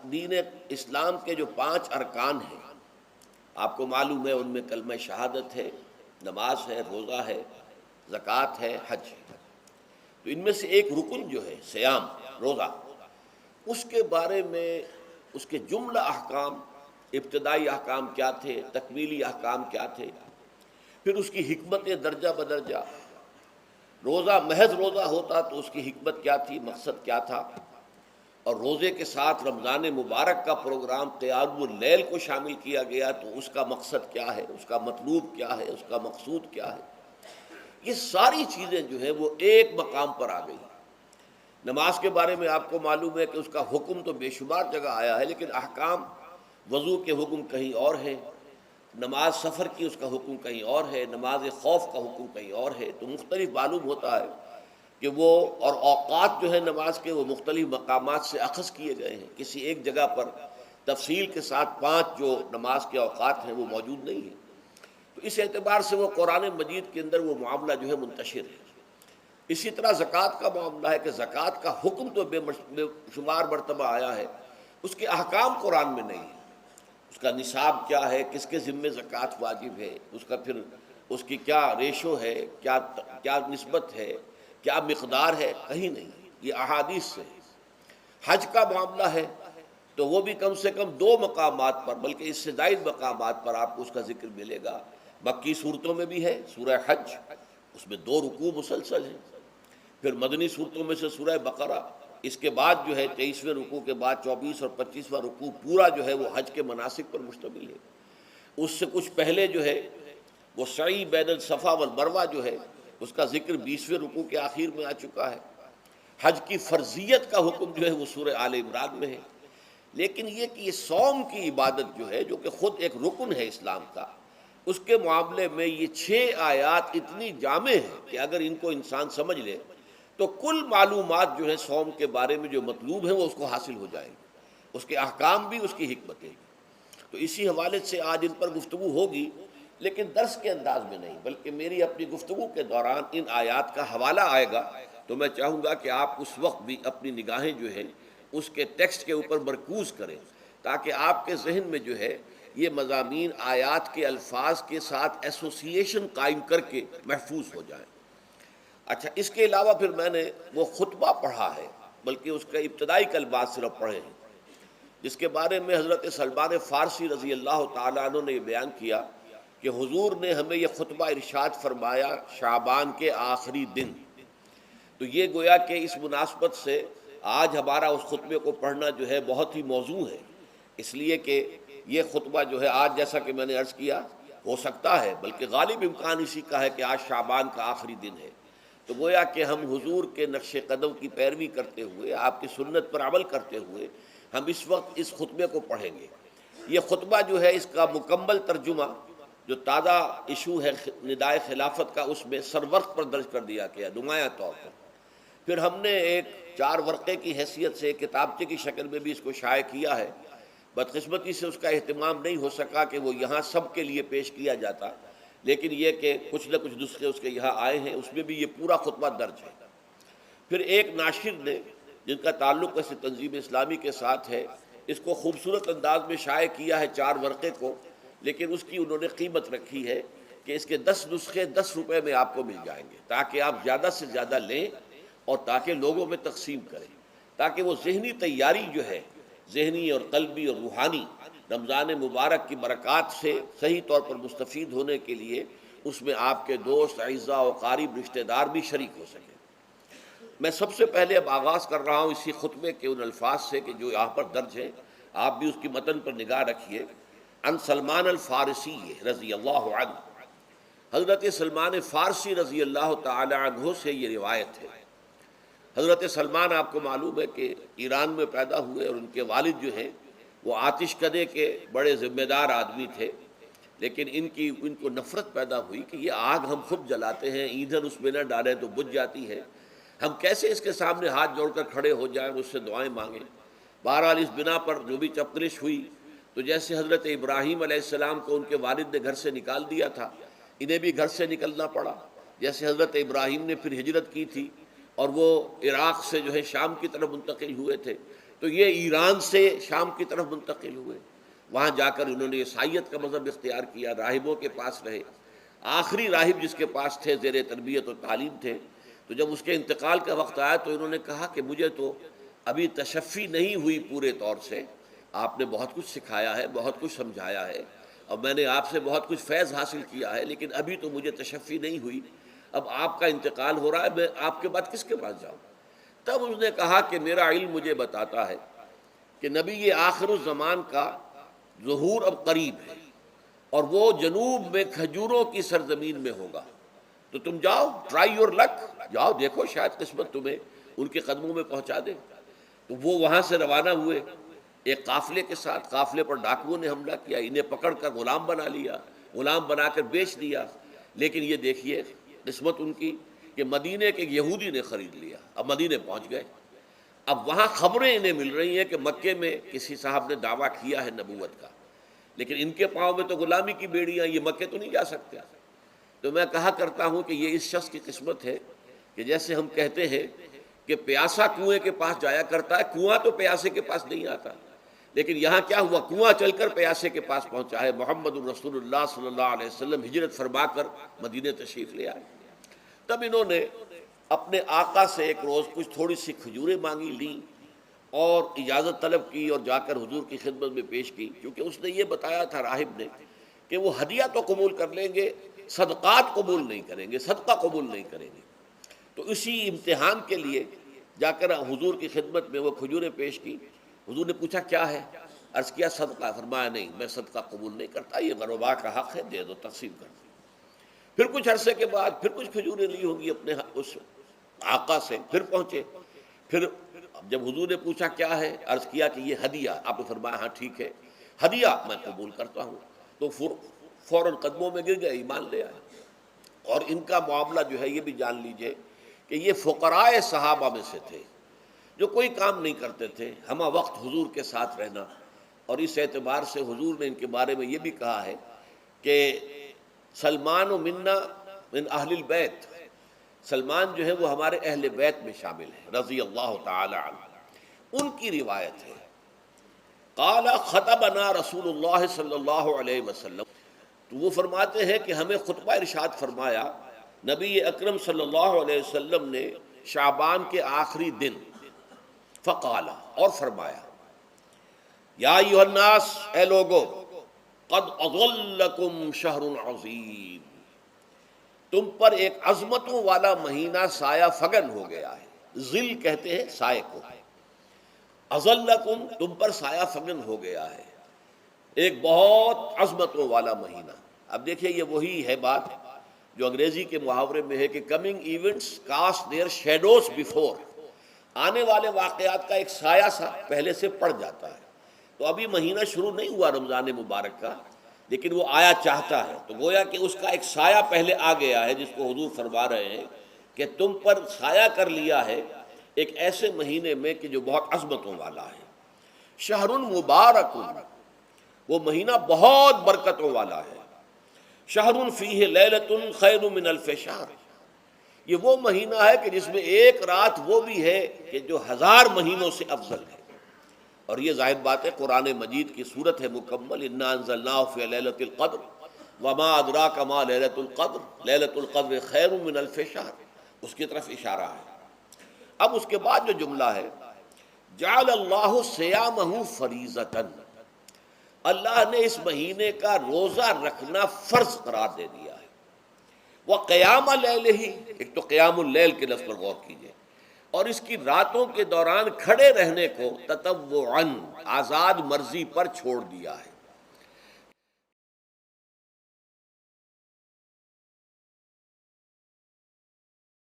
دین اسلام کے جو 5 ارکان ہیں، آپ کو معلوم ہے ان میں کلمہ شہادت ہے، نماز ہے، روزہ ہے، زکوٰۃ ہے، حج ہے۔ تو ان میں سے ایک رکن جو ہے صیام، روزہ، اس کے بارے میں اس کے جملہ احکام، ابتدائی احکام کیا تھے، تکمیلی احکام کیا تھے، پھر اس کی حکمت درجہ بدرجہ، روزہ محض روزہ ہوتا تو اس کی حکمت کیا تھی، مقصد کیا تھا، اور روزے کے ساتھ رمضان مبارک کا پروگرام قیام اللیل کو شامل کیا گیا تو اس کا مقصد کیا ہے، اس کا مطلوب کیا ہے، اس کا مقصود کیا ہے۔ یہ ساری چیزیں جو ہے وہ ایک مقام پر آ گئی۔ نماز کے بارے میں آپ کو معلوم ہے کہ اس کا حکم تو بے شمار جگہ آیا ہے، لیکن احکام، وضو کے حکم کہیں اور ہے، نماز سفر کی اس کا حکم کہیں اور ہے، نماز خوف کا حکم کہیں اور ہے، تو مختلف معلوم ہوتا ہے کہ وہ، اور اوقات جو ہے نماز کے وہ مختلف مقامات سے اخذ کیے گئے ہیں۔ کسی ایک جگہ پر تفصیل کے ساتھ 5 جو نماز کے اوقات ہیں وہ موجود نہیں ہیں۔ تو اس اعتبار سے وہ قرآن مجید کے اندر وہ معاملہ جو ہے منتشر ہے۔ اسی طرح زکوٰۃ کا معاملہ ہے کہ زکوٰۃ کا حکم تو بے شمار مرتبہ آیا ہے، اس کے احکام قرآن میں نہیں ہیں۔ اس کا نصاب کیا ہے، کس کے ذمے زکوٰۃ واجب ہے، اس کا پھر اس کی کیا ریشو ہے، کیا نسبت ہے، کیا مقدار ہے، کہیں نہیں، یہ احادیث سے ہے۔ حج کا معاملہ ہے تو وہ بھی کم سے کم 2 مقامات پر، بلکہ اس سے زائد مقامات پر آپ کو اس کا ذکر ملے گا۔ مکی صورتوں میں بھی ہے سورہ حج، اس میں 2 رکوع مسلسل ہیں۔ پھر مدنی صورتوں میں سے سورہ بقرہ، اس کے بعد جو ہے 23ویں رکوع کے بعد 24 اور 25واں رکوع پورا جو ہے وہ حج کے مناسک پر مشتمل ہے۔ اس سے کچھ پہلے جو ہے وہ سعی بین الصفا والمروہ جو ہے اس کا ذکر 20ویں رکوع کے آخر میں آ چکا ہے۔ حج کی فرضیت کا حکم جو ہے وہ سورہ آل عمران میں ہے۔ لیکن یہ کہ یہ صوم کی عبادت جو ہے، جو کہ خود ایک رکن ہے اسلام کا، اس کے معاملے میں یہ 6 آیات اتنی جامع ہیں کہ اگر ان کو انسان سمجھ لے تو کل معلومات جو ہے صوم کے بارے میں جو مطلوب ہیں وہ اس کو حاصل ہو جائیں گے، اس کے احکام بھی، اس کی حکمتیں بھی۔ تو اسی حوالے سے آج ان پر گفتگو ہوگی، لیکن درس کے انداز میں نہیں، بلکہ میری اپنی گفتگو کے دوران ان آیات کا حوالہ آئے گا تو میں چاہوں گا کہ آپ اس وقت بھی اپنی نگاہیں جو ہیں اس کے ٹیکسٹ کے اوپر مرکوز کریں، تاکہ آپ کے ذہن میں جو ہے یہ مضامین آیات کے الفاظ کے ساتھ ایسوسیشن قائم کر کے محفوظ ہو جائیں۔ اچھا، اس کے علاوہ پھر میں نے وہ خطبہ پڑھا ہے، بلکہ اس کے ابتدائی کلمات صرف پڑھے ہیں، جس کے بارے میں حضرت سلمان فارسی رضی اللہ تعالیٰ عنہ نے یہ بیان کیا کہ حضور نے ہمیں یہ خطبہ ارشاد فرمایا شعبان کے آخری دن۔ تو یہ گویا کہ اس مناسبت سے آج ہمارا اس خطبے کو پڑھنا جو ہے بہت ہی موزوں ہے، اس لیے کہ یہ خطبہ جو ہے آج، جیسا کہ میں نے عرض کیا، ہو سکتا ہے بلکہ غالب امکان اسی کا ہے کہ آج شعبان کا آخری دن ہے۔ تو گویا کہ ہم حضور کے نقش قدم کی پیروی کرتے ہوئے، آپ کی سنت پر عمل کرتے ہوئے ہم اس وقت اس خطبے کو پڑھیں گے۔ یہ خطبہ جو ہے اس کا مکمل ترجمہ جو تازہ ایشو ہے ندائے خلافت کا، اس میں سرورق پر درج کر دیا گیا نمایاں طور پر۔ پھر ہم نے ایک 4 ورقے کی حیثیت سے کتابچے کی شکل میں بھی اس کو شائع کیا ہے۔ بدقسمتی سے اس کا اہتمام نہیں ہو سکا کہ وہ یہاں سب کے لیے پیش کیا جاتا، لیکن یہ کہ کچھ نہ کچھ نسخے اس کے یہاں آئے ہیں، اس میں بھی یہ پورا خطبہ درج ہے۔ پھر ایک ناشر نے، جن کا تعلق ایسے تنظیم اسلامی کے ساتھ ہے، اس کو خوبصورت انداز میں شائع کیا ہے 4 ورقے کو، لیکن اس کی انہوں نے قیمت رکھی ہے کہ اس کے 10 نسخے 10 روپے میں آپ کو مل جائیں گے، تاکہ آپ زیادہ سے زیادہ لیں اور تاکہ لوگوں میں تقسیم کریں، تاکہ وہ ذہنی تیاری جو ہے، ذہنی اور قلبی اور روحانی، رمضان مبارک کی برکات سے صحیح طور پر مستفید ہونے کے لیے اس میں آپ کے دوست، اعزاء و قارب، رشتہ دار بھی شریک ہو سکیں۔ میں سب سے پہلے اب آغاز کر رہا ہوں اسی خطبے کے ان الفاظ سے کہ جو یہاں پر درج ہے، آپ بھی اس کی متن پر نگاہ رکھیے۔ ان سلمان الفارسی رضی اللہ عنہ، حضرت سلمان فارسی رضی اللہ تعالی عنہ سے یہ روایت ہے۔ حضرت سلمان آپ کو معلوم ہے کہ ایران میں پیدا ہوئے، اور ان کے والد جو ہیں وہ آتش کدے کے بڑے ذمہ دار آدمی تھے، لیکن ان کو نفرت پیدا ہوئی کہ یہ آگ ہم خود جلاتے ہیں، ایندھن اس میں نہ ڈالیں تو بجھ جاتی ہے، ہم کیسے اس کے سامنے ہاتھ جوڑ کر کھڑے ہو جائیں، اس سے دعائیں مانگیں۔ بہرحال اس بنا پر جو بھی چپقلش ہوئی، تو جیسے حضرت ابراہیم علیہ السلام کو ان کے والد نے گھر سے نکال دیا تھا، انہیں بھی گھر سے نکلنا پڑا۔ جیسے حضرت ابراہیم نے پھر ہجرت کی تھی اور وہ عراق سے جو ہے شام کی طرف منتقل ہوئے تھے، تو یہ ایران سے شام کی طرف منتقل ہوئے، وہاں جا کر انہوں نے عیسائیت کا مذہب اختیار کیا، راہبوں کے پاس رہے۔ آخری راہب جس کے پاس تھے، زیر تربیت و تعلیم تھے، تو جب اس کے انتقال کا وقت آیا تو انہوں نے کہا کہ مجھے تو ابھی تشفی نہیں ہوئی پورے طور سے، آپ نے بہت کچھ سکھایا ہے، بہت کچھ سمجھایا ہے، اور میں نے آپ سے بہت کچھ فیض حاصل کیا ہے، لیکن ابھی تو مجھے تشفی نہیں ہوئی۔ اب آپ کا انتقال ہو رہا ہے، میں آپ کے بعد کس کے پاس جاؤں؟ تب اس نے کہا کہ میرا علم مجھے بتاتا ہے کہ نبی یہ آخر الزمان کا ظہور اب قریب ہے، اور وہ جنوب میں کھجوروں کی سرزمین میں ہوگا، تو تم جاؤ، ٹرائی یور لک، جاؤ دیکھو شاید قسمت تمہیں ان کے قدموں میں پہنچا دے۔ تو وہ وہاں سے روانہ ہوئے ایک قافلے کے ساتھ، قافلے پر ڈاکوؤں نے حملہ کیا، انہیں پکڑ کر غلام بنا لیا، غلام بنا کر بیچ دیا، لیکن یہ دیکھیے قسمت ان کی کہ مدینے کے یہودی نے خرید لیا، اب مدینے پہنچ گئے۔ اب وہاں خبریں انہیں مل رہی ہیں کہ مکے میں کسی صاحب نے دعویٰ کیا ہے نبوت کا، لیکن ان کے پاؤں میں تو غلامی کی بیڑیاں، یہ مکے تو نہیں جا سکتے۔ تو میں کہا کرتا ہوں کہ یہ اس شخص کی قسمت ہے کہ جیسے ہم کہتے ہیں کہ پیاسا کنویں کے پاس جایا کرتا ہے، کنواں تو پیاسے کے پاس نہیں آتا، لیکن یہاں کیا ہوا، کنواں چل کر پیاسے کے پاس پہنچا ہے۔ محمد الرسول اللہ صلی اللہ علیہ وسلم ہجرت فرما کر مدینہ تشریف لے آئے۔ تب انہوں نے اپنے آقا سے ایک روز کچھ تھوڑی سی کھجوریں مانگی، لیں اور اجازت طلب کی اور جا کر حضور کی خدمت میں پیش کی، کیونکہ اس نے یہ بتایا تھا راہب نے کہ وہ ہدیہ تو قبول کر لیں گے، صدقات قبول نہیں کریں گے، صدقہ قبول نہیں کریں گے۔ تو اسی امتحان کے لیے جا کر حضور کی خدمت میں وہ کھجوریں پیش کی۔ حضور نے پوچھا کیا ہے؟ عرض کیا صدقہ، فرمایا نہیں میں صدقہ قبول نہیں کرتا، یہ غربا کا حق ہے، دے دو، تقسیم کر دو۔ پھر کچھ عرصے کے بعد پھر کچھ کھجوریں لی ہوگی اپنے اس آقا سے، پھر پہنچے، پھر جب حضور نے پوچھا کیا ہے، عرض کیا کہ یہ ہدیہ، آپ نے فرمایا ہاں ٹھیک ہے، ہدیہ میں قبول کرتا ہوں۔ تو فوراً قدموں میں گر گئے، ایمان لے آئے۔ اور ان کا معاملہ جو ہے یہ بھی جان لیجئے کہ یہ فقراء صحابہ میں سے تھے جو کوئی کام نہیں کرتے تھے، ہمہ وقت حضور کے ساتھ رہنا، اور اس اعتبار سے حضور نے ان کے بارے میں یہ بھی کہا ہے کہ سلمان و منا من اہل البیت، سلمان جو ہے وہ ہمارے اہل بیت میں شامل ہے رضی اللہ تعالی عنہ۔ ان کی روایت ہے قال خطبنا رسول اللہ صلی اللہ علیہ وسلم، تو وہ فرماتے ہیں کہ ہمیں خطبہ ارشاد فرمایا نبی اکرم صلی اللہ علیہ وسلم نے شعبان کے آخری دن، فقال، اور فرمایا یا ایھا الناس، اے لوگو، قد اظلکم شہر عظیم، تم پر ایک عظمتوں والا مہینہ سایہ فگن ہو گیا ہے۔ ظل کہتے ہیں سائے کو، اظلکم تم پر سایہ فگن ہو گیا ہے، ایک بہت عظمتوں والا مہینہ۔ اب دیکھیے یہ وہی ہے بات جو انگریزی کے محاورے میں ہے کہ coming events cast their shadows before, آنے والے واقعات کا ایک سایہ سا پہلے سے پڑ جاتا ہے۔ تو ابھی مہینہ شروع نہیں ہوا رمضان مبارک کا، لیکن وہ آیا چاہتا ہے، تو گویا کہ اس کا ایک سایہ پہلے آ گیا ہے، جس کو حضور فرما رہے ہیں کہ تم پر سایہ کر لیا ہے ایک ایسے مہینے میں کہ جو بہت عظمتوں والا ہے۔ شہر مبارک، وہ مہینہ بہت برکتوں والا ہے۔ شہر فیہ لیلۃ خیر من الف شہر، یہ وہ مہینہ ہے کہ جس میں ایک رات وہ بھی ہے کہ جو 1000 مہینوں سے افضل ہے۔ اور یہ ظاہر بات ہے قرآن مجید کی صورت ہے مکمل، انا انزلناہ فی لیلۃ القدر وما ادراک ما لیلۃ القدر لیلۃ القدر خیر من الف شہر، اس کی طرف اشارہ ہے۔ اب اس کے بعد جو جملہ ہے جعل اللہ صیامہ فریضۃ، اللہ نے اس مہینے کا روزہ رکھنا فرض قرار دے دیا ہے۔ وقیام لیلہ، ایک تو قیام اللیل کے لفظ پر غور کیجئے، اور اس کی راتوں کے دوران کھڑے رہنے کو تطوعاً، آزاد مرضی پر چھوڑ دیا ہے۔